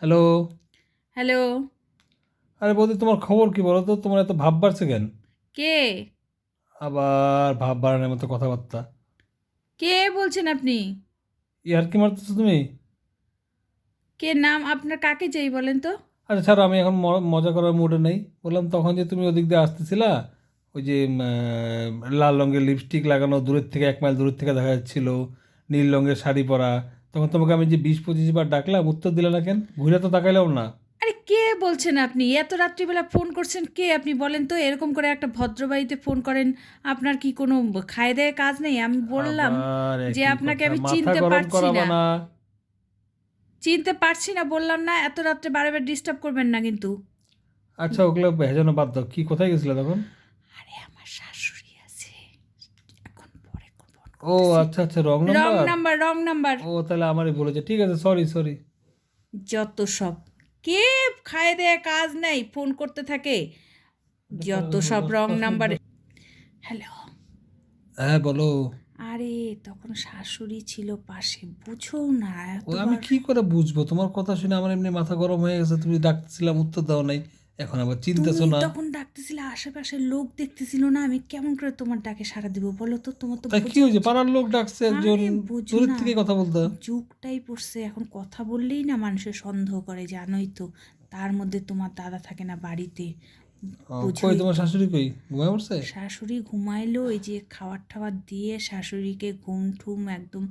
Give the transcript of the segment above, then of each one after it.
Hello. Hello. আরে বৌদি, তোমার খবর কি বলো তো? তোমার এত ভাব বাড়ছে কেন? কে? আবার ভাব বাড়ানোর মতো কথাবার্তা। কে বলছেন আপনি? ইয়ার কি মারতেছো তুমি? কে নাম আপনার কাকে চাই বলেন তো? আচ্ছা ছাড়ো, আমি এখন মজা করার মুডে নেই। বললাম তখন যে তুমি ওদিক দিয়ে আসতেছিলা, ওই যে লাল রঙের লিপস্টিক লাগানো, দূরের থেকে 1 মাইল দূরের থেকে দেখা যাচ্ছিল, নীল রঙের শাড়ি পরা। তখন তোমাকে আমি যে 20-25 বার ডাকলাম, উত্তর দিলে না কেন? ঘুরে তো তাকাইলাম না। আরে কে বলছেন আপনি? এত রাত্রিবেলা ফোন করছেন কে আপনি বলেন তো? এরকম করে একটা ভদ্রবাড়িতে ফোন করেন, আপনার কি কোনো খায় দেয়ে কাজ নেই? আমি বললাম আবার যে একই আপনাকে কথা, আমি মাথা চিনতে গরম পারছি করাবা না। না। চিনতে পারছি না বললাম না, এত রাত্রে বারবার ডিস্টার্ব করবেন না কিন্তু। আচ্ছা ওগুলো ভেজানো বাদ দাও, কি কোথায় গেছিলে তখন? আরে আমার শাশুড়ি আছে, এখন পরে ফোন ও করতেছি। আচ্ছা আচ্ছা, wrong wrong number. Number, wrong number. ও তাহলে আমারই বলেছে, ঠিক আছে, সরি সরি। যত সব, কে খায় দেয়া কাজ নেই ফোন করতে থাকে, যত সব রং নাম্বার। হ্যালো। হ্যাঁ বলো। আরে তখন শাশুড়ি ছিল পাশে, বুঝো না ও আমি এতবার। কি করে বুঝবো? তোমার কথা শুনে আমার এমনি মাথা গরম হয়ে গেছে, তুমি ডাকতেছিলাম উত্তর দাও নাই, এখন আবার তুমি চিনতেছো না। তখন ডাকতেছিলে, আশেপাশের লোক দেখতেছিল না, আমি কেমন করে তোমার ডাকে সাড়া দিব বলো তো? তোমার তো তাই কি বোঝা হয়েছে? উচিত। পাড়ার লোক ডাকছে একজন, আরে বুঝো দূরের না, থেকে কথা বলতে। যুগটাই পড়ছে এখন, কথা বললেই না মানুষের সন্দেহ করে, জানোই তো। তার মধ্যে তোমার দাদা থাকে না বাড়িতে, কই বুঝোই তোমার তো। শাশুড়ি কই, ঘুমায় পড়ছে? শাশুড়ি ঘুমাইলো, এই যে খাবার টাবার দিয়ে শাশুড়িকে ঘুম ঠুম একদম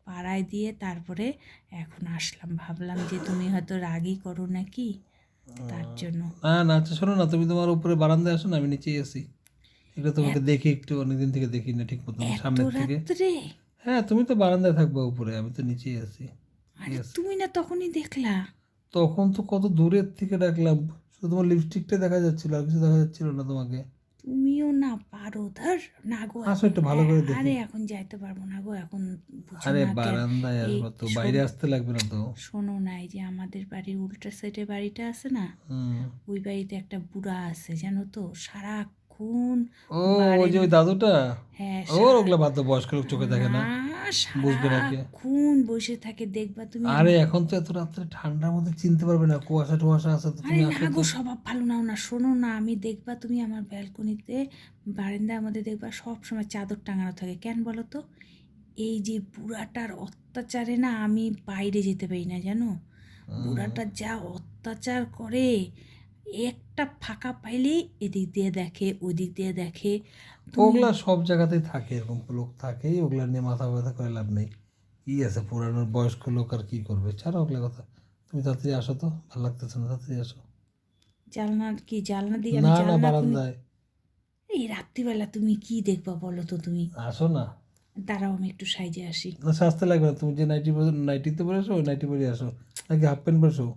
পাড়ায় দিয়ে তারপরে এখন আসলাম, ভাবলাম যে তুমি হয়তো রাগই করো নাকি, তার জন্য। না না, আচ্ছা শোনো না, তুমি তোমার উপরে বারান্দায় আসো না, আমি নিচেই আছি। এটা তোমাকে এত দেখি, একটু অনেকদিন থেকে দেখি না ঠিক মতন এত সামনের থেকে। রাত্রে? হ্যাঁ তুমি তো বারান্দায় থাকবা, উপরে আমি তো নিচেই আছি। ঠিক আরে আছে। তুমি না তখনই দেখলা? তখন তো কত দূরের থেকে ডাকলাম, শুধু তোমার লিপস্টিকটা দেখা যাচ্ছিল, আর কিছু দেখা যাচ্ছিল না তোমাকে। তুমিও না পারো, ধর। না গো আসো এখন একটু ভালো করে দেখি। আরে এখন যাইতে পারবো না গো, এখন বুঝো আরে না কেন। বারান্দায় এই আসবো তো, বাইরে শোনো, আসতে লাগবে না তো। শোনো না, এই যে আমাদের বাড়ির উল্টা সাইডে বাড়িটা আছে না, হুম। ওই বাড়িতে একটা বুড়া আছে জানো তো, সারাক্ষণ ও, ওই বারেন। যে ওই দাদুটা। হ্যাঁ ওর ওগুলা বাদ দাও, বয়স্ক লোক চোখে দেখে না, না, বুঝবে নাকি? সারাক্ষণ বসে থাকে, দেখবা তুমি আরে এখন তো এত রাত্রে ঠান্ডার মধ্যে চিনতে পারবে না, কুয়াশা টুয়াশা আছে তো, আরে তুমি না আসো গো, তো। স্বভাব ভালো নাও না, শোনো না, আমি দেখবা তুমি আমার ব্যালকনিতে বারান্দায় আমাদের দেখবা সব সময় চাদর টাঙানো থাকে, কেন বলো তো? এই যে বুড়াটার অত্যাচারে না আমি বাইরে যেতে পারি না জানো। বুড়াটা যা অত্যাচার করে, একটা ফাঁকা পাইলেই এদিক দিয়ে দেখে ওদিক দিয়ে দেখে। তুমি ওগুলা সব জায়গাতেই থাকে, এরকম লোক থাকেই, ওগুলা নিয়ে মাথা ব্যথা করে লাভ নেই। কি আছে, পুরানোর বয়স্ক লোক আর কি করবে, ছাড়ো ওগুলা কথা। তুমি তাড়াতাড়ি আসো তো, ভালো লাগতেছে না, তাড়াতাড়ি আসো। জানলা কি, জানলা দিয়ে আমি না না, জানলা খুলি? বারান্দায়। এই রাত্রিবেলা তুমি কি দেখবা বলো তো তুমি? আসো না। দাঁড়াও আমি একটু সাইজে আসি। না সাজতে লাগবে না, তুমি যে নাইটিতে পরে আসো, ওই নাইটি পরে আসো, নাকি হাফ প্যান্ট পরে আসো?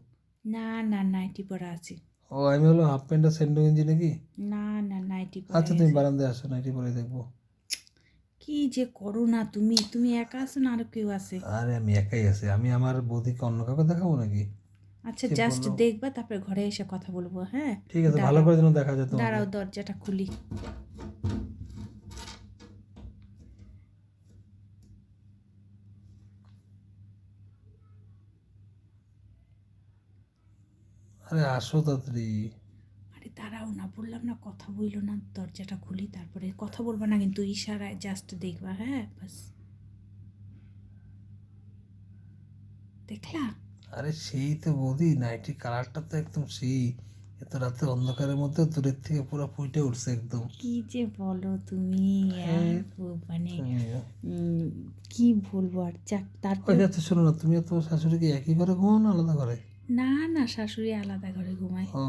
না না, নাইটি পরা আছে। ও আমি হলো হাফ প্যান্ট আর স্যান্ডো গেঞ্জি নাকি? না না, নাইটি পরে আচ্ছা তুমি আছে। বারান্দায় আসো, নাইটি পরে দেখবো। কি যে করো না তুমি, তুমি একা আছো না আরো কেউ আছে? আরে আমি একাই আছি, আমি আমার বৌদিকে অন্য কাউকে দেখাবো নাকি? আচ্ছা সে জাস্ট বললো। দেখবা, তারপরে ঘরে এসে কথা বলবো, হ্যাঁ? ঠিক আছে, ভালো দাঁড়াও, করে যেন দেখা যায় তোমাকে। দাঁড়াও দরজাটা খুলি। আরে আসো তাড়াতাড়ি। আরে দাঁড়াও না, বললাম না কথা বইলো না, দরজাটা খুলি তারপরে কথা বলবা না কিন্তু, ইশারায় জাস্ট দেখবা, হ্যাঁ বাস। দেখলা? আরে সেই তো বৌদি, নাইটির কালারটা তো একদম সেই, এত রাতে অন্ধকারের মধ্যে দূরের থেকে পুরো ফুটে উঠছে একদম। কি যে বলো তুমি, হ্যাঁ, মানে তুমিও। উম, কি বলবো আর, যাক ওই তারপরে। যাচ্ছে, শোনো না, তুমি আর তোমার শাশুড়ি কি একই ঘরে ঘুমাও না আলাদা ঘরে? না না, শাশুড়ি আলাদা ঘরে ঘুমায়। ও,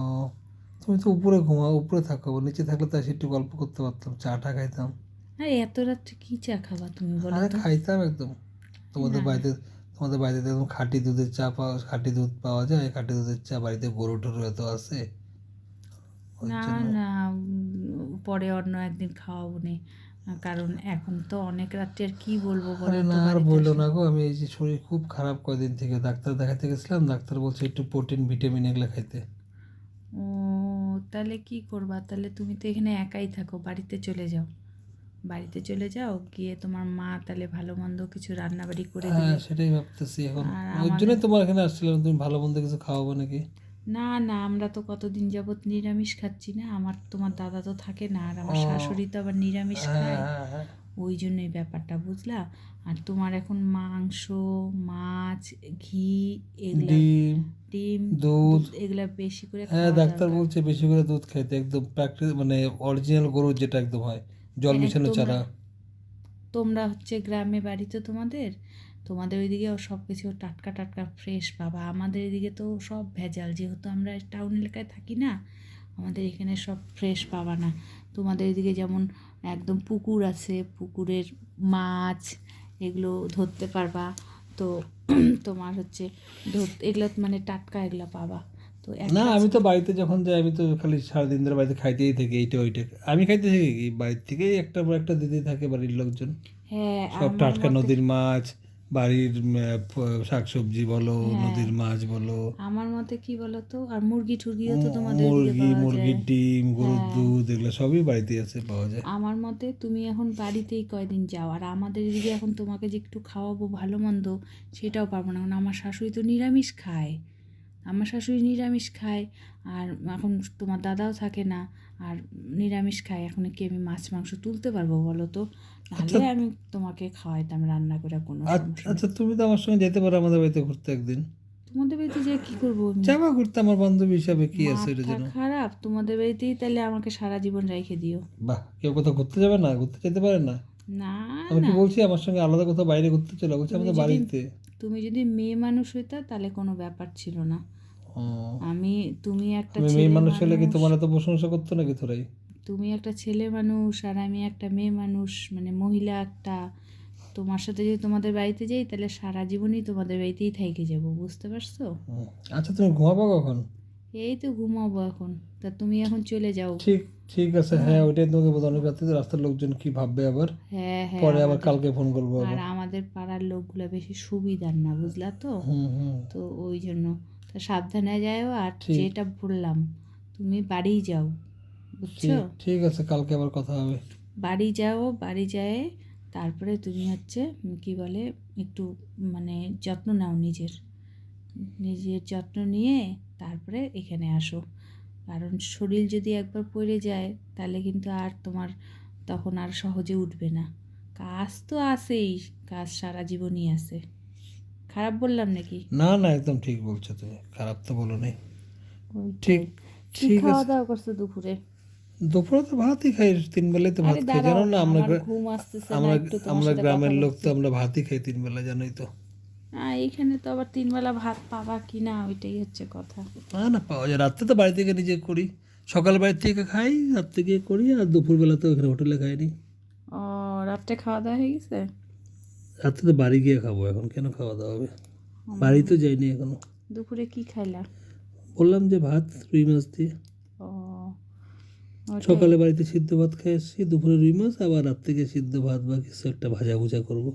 তুমি তো উপরে ঘুমাও, উপরে থাকো, নিচে থাকলে তো এসে একটু গল্প করতে পারতাম, চা টা খাইতাম। আরে এত রাত্রে কি চা খাবা তুমি বলো আরে তো? খাইতাম একদম। তোমাদের না বাড়িতে, তোমাদের বাড়িতে তো একদম খাঁটি দুধের চা পাওয়া, খাঁটি দুধ পাওয়া যায়, খাঁটি দুধের চা, বাড়িতে গরু টরু এত আছে, ওই না জন্য। না, পরে অন্য একদিন খাওয়াবো নে, কারণ এখন তো অনেক রাত্রে, আর কি বলবো বলো আরে তো না আর বাড়িতে বললো আসে। না গো, আমি এই যে শরীর খুব খারাপ কয়দিন থেকে, ডাক্তার দেখাতে গেছিলাম, ডাক্তার বলছে একটু প্রোটিন ভিটামিন এগুলো খাইতে। ও, তাহলে কি করবা? তাহলে তুমি তো এখানে একাই থাকো, বাড়িতে চলে যাও। বাড়িতে চলে যাও, গিয়ে তোমার মা তাহলে ভালো মন্দ কিছু রান্নাবাড়ি করে হ্যাঁ দেবে। সেটাই ভাবতেছি এখন, আর ওই জন্যই তোমার এখানে আসছিলাম, তুমি ভালো মন্দ কিছু খাওয়াবো নাকি। না না, আমরা তো কতদিন যাবত নিরামিষ খাচ্ছি না, আমার তোমার দাদা তো থাকে না, আর আমার ও শাশুড়ি তো আবার নিরামিষ হ্যাঁ খায়, হ্যাঁ হ্যাঁ, ওই জন্যই ব্যাপারটা, বুঝলা। আর তোমার এখন মাংস, মাছ, ঘি, এগুলা, ডিম, ডিম, দুধ। দুধ, এগুলা বেশি করে হ্যাঁ খাওয়া ডাক্তার দরকার। বলছে বেশি করে দুধ খাইতে, একদম প্রাকৃতিক মানে অরিজিনাল গরুর যেটা একদম হয়, জল হ্যাঁ, মিশানো তোমরা চারা। তোমরা হচ্ছে গ্রামে বাড়ি তো তোমাদের, তোমাদের ওইদিকেও সব কিছু টাটকা টাটকা ফ্রেশ পাবা, আমাদের এদিকে তো সব ভেজাল, যেহেতু আমরা টাউন এলাকায় থাকি না, আমাদের এখানে সব ফ্রেশ পাবা না। তোমাদের এদিকে যেমন একদম পুকুর আছে, পুকুরের মাছ এগুলো ধরতে পারবা, তো তোমার হচ্ছে এগুলো মানে টাটকা এগুলো পাবা। তো এক না কাজ, আমি তো বাড়িতে যখন যাই আমি তো খালি সারাদিন ধরে বাড়িতে খাইতেই থাকি এইটা ওইটা, আমি খাইতে থাকি কি বাড়ির থেকেই একটা পর একটা দিতেই থাকে বাড়ির লোকজন, হ্যাঁ সব আমার টাটকা মতে, নদীর মাছ, বাড়ির শাকসবজি বলো, হ্যাঁ নদীর মাছ বলো, আমার মতে কি বলতো, আর মুরগি টুরগিও তো তোমাদের ওইদিকে মুরগি, পাওয়া যায়। মুরগির ডিম, গরুর হ্যাঁ, দুধ, এগুলো সবই বাড়িতেই আছে, পাওয়া যায়। আমার মতে তুমি এখন বাড়িতেই কয়দিন যাও, আর আমাদের এদিকে এখন তোমাকে যে একটু খাওয়াবো ভালো মন্দ সেটাও পারবো না, কারণ আমার শাশুড়ি তো নিরামিষ খায়, আমার শাশুড়ি নিরামিষ খায়, আর এখন তোমার দাদাও থাকে না, আর নিরামিষ খায়, এখন কি আমি মাছ মাংস তুলতে পারবো বলো তো, আচ্ছা নাহলে আমি তোমাকে খাওয়াইতাম রান্না করে, কোনো সমস্যা নেই। আচ্ছা তুমি তো আমার সঙ্গে যেতে পারো আমাদের বাড়িতে ঘুরতে একদিন। তোমাদের বাড়িতে যে কী করবো আমি, যাবা ঘুরতে, আমার বান্ধবী হিসাবে কি আছে এটা মাথা যেন। খারাপ, তোমাদের বাড়িতেই তাহলে আমাকে সারা জীবন রেখে দিও। বাহ, কেউ কোথাও ঘুরতে যাবে না, ঘুরতে যেতে পারে না? না আমি কি না, বলছি আমার সঙ্গে আলাদা কোথাও বাইরে ঘুরতে চলো, বলছি তুমি আমাদের যদি বাড়িতে। তুমি যদি মেয়ে মানুষ হইতা তাহলে কোনো ব্যাপার ছিল না, ও, আমি, তুমি একটা তুমি মেয়ে ছেলে মানুষ হলে কি মানুষ, তোমার এত প্রশংসা করতো নাকি তোরাই? তুমি একটা ছেলে মানুষ আর আমি একটা মেয়ে মানুষ, মানে মহিলা একটা, তোমার সাথে যদি তোমাদের বাড়িতে যাই তাহলে সারা জীবনই তোমাদের বাড়িতেই থেকে যাব, বুঝতে পারছো। হুম। আচ্ছা তুমি ঘুমাবো কখন? এই তো ঘুমাবো এখন, তা তুমি এখন চলে যাও। ঠিক ঠিক আছে, হ্যাঁ হ্যাঁ ওইটাই তোমাকে বলতে, অনেক রাত্রে রাস্তার লোকজন কি ভাববে আবার, হ্যাঁ হ্যাঁ, পরে আবার আমাদের, কালকে ফোন করবো আর আবার। আমাদের পাড়ার লোকগুলো বেশি সুবিধার না, বুঝলা তো, হুম হুম, তো ওই জন্য, তা সাবধানে যাও, আর ঠিক যেটা বললাম তুমি বাড়ি যাও, বুঝছো, ঠিক ঠিক আছে, কালকে আবার কথা হবে। বাড়ি যাও, বাড়ি যায় তারপরে তুমি হচ্ছে কি বলে একটু মানে যত্ন নাও নিজের, নিজের যত্ন নিয়ে তারপরে এখানে আসো, কারণ শরীর যদি একবার পড়ে যায় তাহলে কিন্তু আর তোমার তখন আর সহজে উঠবে না, কাজ তো আছেই, কাজ সারা জীবনই আছে, খারাপ বললাম নাকি। না না একদম ঠিক বলছো তুমি, খারাপ তো বলো নাই। ঠিক ওইটাই, কি ঠিক খাওয়া আছে, দাওয়া করছো দুপুরে? দুপুরে তো ভাতই খাই, 3 বেলায় তো ভাত আরে খাই, দাঁড়াও জানো না না, আমরা আমার ঘুম আসতেছে না, আমরা একটু তোমার আমরা সাথে কথা গ্রামের লোক তো বলছি। আমরা ভাতই খাই 3 বেলা, জানোই তো। এইখানে তো আবার 3 বেলা ভাত পাবা কি না ওইটাই হচ্ছে কথা। না না পাওয়া যায়, রাত্রে তো বাড়ি থেকে নিজে করি, সকাল বাড়ি থেকে খাই, রাত্রে গিয়ে করি, আর দুপুরবেলা তো এখানে হোটেলে খাইনি। ও, রাত্রে খাওয়া দাওয়া হয়ে গেছে? রাত্রে তো বাড়ি গিয়ে খাবো, এখন কেন খাওয়া দাওয়া হবে, বাড়ি তো যাইনি এখনো। দুপুরে কি খাইলা? বললাম যে ভাত, রুই মাছ দিয়ে। ও, ওটাই, সকালে বাড়িতে সিদ্ধ ভাত খেয়ে এসেছি, দুপুরে রুই মাছ, আবার রাত্রে গিয়ে সিদ্ধ ভাত বা কিছু একটা ভাজা ভুজা করবো।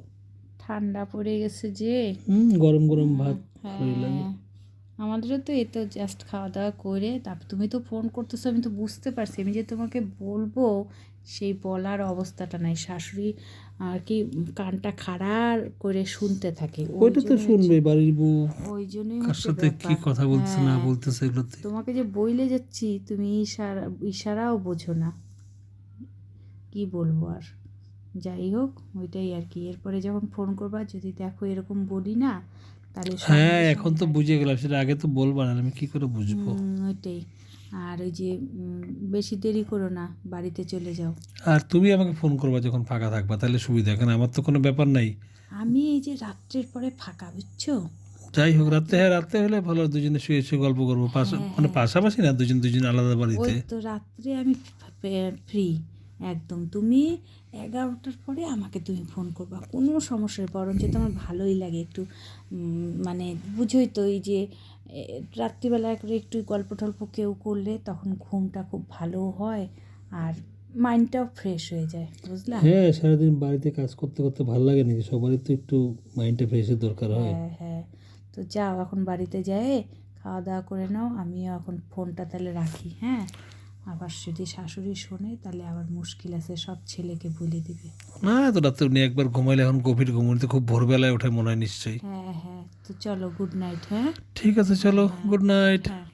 ঠান্ডা পড়ে গেছে যে। গরম গরম ভাত ভালোই লাগে। হ্যাঁ, আমাদেরও তো এই তো জাস্ট খাওয়া দাওয়া করে, তারপর তুমি তো ফোন করতেছো, আমি তো বুঝতে পারছি, আমি যে তোমাকে বলবো সেই বলার অবস্থাটা নাই, শাশুড়ি আর কি কানটা খাড়া করে শুনতে থাকে, ওই ওইটা তো জন্য শুনবে বাড়ির বউ, ওই জন্যই কার হচ্ছে সাথে কি ব্যাপার। কথা বলতেছে না হ্যাঁ, বলতেছে এগুলোতে। তোমাকে যে বইলে যাচ্ছি তুমি ইশারাও বোঝো না, কি বলবো আর, যাই হোক ওইটাই আর কি, এরপরে যখন ফোন করবা যদি দেখো এরকম বলি না তাহলে হ্যাঁ সঙ্গে এখন তো সঙ্গে, বুঝে গেলাম, সেটা আগে তো বলবা না, আমি কি করে বুঝবো। ওইটাই, আর ওই যে বেশি দেরি করো না, বাড়িতে চলে যাও। আর তুমি আমাকে ফোন করবা যখন ফাঁকা থাকবা, তাহলে সুবিধা, কারণ আমার তো কোনো ব্যাপার নাই। আমি এই যে রাত্রের পরে ফাঁকা, বুঝছো। যাই হোক রাত্রে, হ্যাঁ রাত্রে হলে ভালো, দুজনে শুয়ে শুয়ে গল্প করবো, হ্যাঁ মানে হ্যাঁ, পাশাপাশি না, দুজন দুজন আলাদা ওই বাড়িতে। তো রাত্রে আমি ফ্রি একদম, তুমি 11টার পরে আমাকে তুমি ফোন করবা, কোনো সমস্যা নেই, বরঞ্চ তোমার ভালোই লাগে একটু, মানে বুঝোই তো এই যে রাত্রিবেলা করে একটু গল্প টল্প কেউ করলে তখন ঘুমটা খুব ভালো হয়, আর মাইন্ডটাও ফ্রেশ হয়ে যায়, বুঝলা। হ্যাঁ সারাদিন বাড়িতে কাজ করতে করতে ভালো লাগে নাকি, সবারই তো একটু মাইন্ডটা ফ্রেশের দরকার হয়। হ্যাঁ হ্যাঁ, তো যাও এখন বাড়িতে যেয়ে খাওয়া দাওয়া করে নাও, আমিও এখন ফোনটা তাহলে রাখি, হ্যাঁ, আবার যদি শাশুড়ি শোনে তাহলে আবার মুশকিল আছে, সব ছেলেকে বলে দিবে। না এত রাত্রে উনি একবার ঘুমাইলে এখন গভীর ঘুমোতে খুব ভোরবেলায় ওঠে মনে হয় নিশ্চয়ই। হ্যাঁ, তো চলো, গুড নাইট। হ্যাঁ, ঠিক আছে চলো, গুড নাইট। হ্যাঁ।